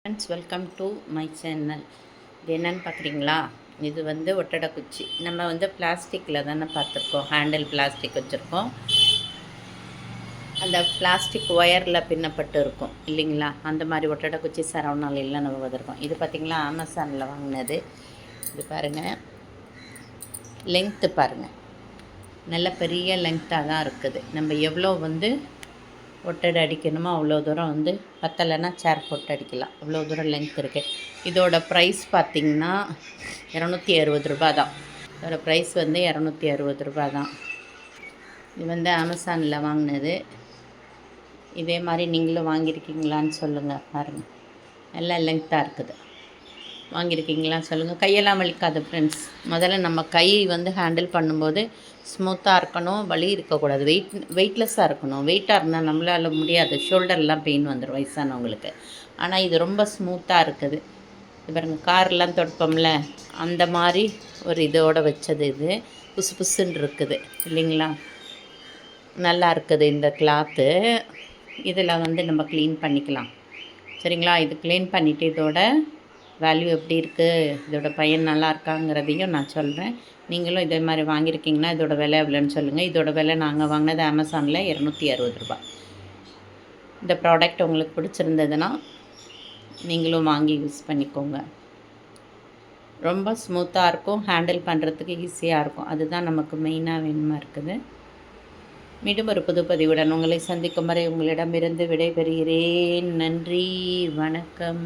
Friends, welcome to my channel. இது என்னென்னு பார்க்குறீங்களா? இது ஒட்டடை குச்சி. நம்ம பிளாஸ்டிக்கில் தானே பார்த்துருக்கோம், ஹேண்டில் பிளாஸ்டிக் வச்சுருக்கோம். அந்த பிளாஸ்டிக் ஒயரில் பின்னப்பட்டு இருக்கும் இல்லைங்களா? அந்த மாதிரி ஒட்டடை குச்சி சரவணாலியில் நம்ம வந்திருக்கோம். இது பார்த்திங்களா, அமேசானில் வாங்கினது. இது பாருங்கள், லென்த்து பாருங்கள், நல்ல பெரிய லென்த்தாக தான் இருக்குது. நம்ம எவ்வளோ ஒட்டடை அடிக்கணுமோ அவ்வளோ தூரம் பத்தலைன்னா சேர் போட்டு அடிக்கலாம். அவ்வளோ தூரம் லென்த் இருக்குது. இதோட ப்ரைஸ் பார்த்திங்கன்னா 260 ரூபா தான். இதோட ப்ரைஸ் 260 ரூபா தான். இது அமேசானில் வாங்கினது. இதே மாதிரி நீங்களும் வாங்கியிருக்கீங்களான்னு சொல்லுங்கள். பாருங்கள், நல்லா லென்த்தாக இருக்குது. வாங்கியிருக்கீங்களான்னு சொல்லுங்கள். கையெல்லாம் வலிக்காது ஃப்ரெண்ட்ஸ். முதல்ல நம்ம கை ஹேண்டில் பண்ணும்போது ஸ்மூத்தாக இருக்கணும், வலி இருக்கக்கூடாது, வெயிட்லெஸ்ஸாக இருக்கணும். வெயிட்டாக இருந்தால் நம்மளால் முடியாது, ஷோல்டர்லாம் பெயின் வந்துடும் வயசானவங்களுக்கு. ஆனால் இது ரொம்ப ஸ்மூத்தாக இருக்குது. இது பாருங்கள், கார்லாம் தொடுப்போம்ல, அந்த மாதிரி ஒரு இதோடு வச்சது. இது புசு புசுன்னு இருக்குது இல்லைங்களா? நல்லா இருக்குது இந்த கிளாத்து. இதில் நம்ம க்ளீன் பண்ணிக்கலாம். சரிங்களா? இது க்ளீன் பண்ணிவிட்டு இதோட வேல்யூ எப்படி இருக்குது, இதோட பயன் நல்லா இருக்காங்கிறதையும் நான் சொல்கிறேன். நீங்களும் இதே மாதிரி வாங்கியிருக்கீங்கன்னா இதோட விலை எவ்வளோன்னு சொல்லுங்கள். இதோட விலை நாங்கள் வாங்கினது அமேசானில் 260 ரூபா. இந்த ப்ராடக்ட் உங்களுக்கு பிடிச்சிருந்ததுன்னா நீங்களும் வாங்கி யூஸ் பண்ணிக்கோங்க. ரொம்ப ஸ்மூத்தாக இருக்கும், ஹேண்டில் பண்ணுறதுக்கு ஈஸியாக இருக்கும். அதுதான் நமக்கு மெயினாக வேணுமா இருக்குது. மீண்டும் ஒரு புது பதிவுடன் உங்களை சந்திக்கும் வரை உங்களிடமிருந்து விடைபெறுகிறேன். நன்றி, வணக்கம்.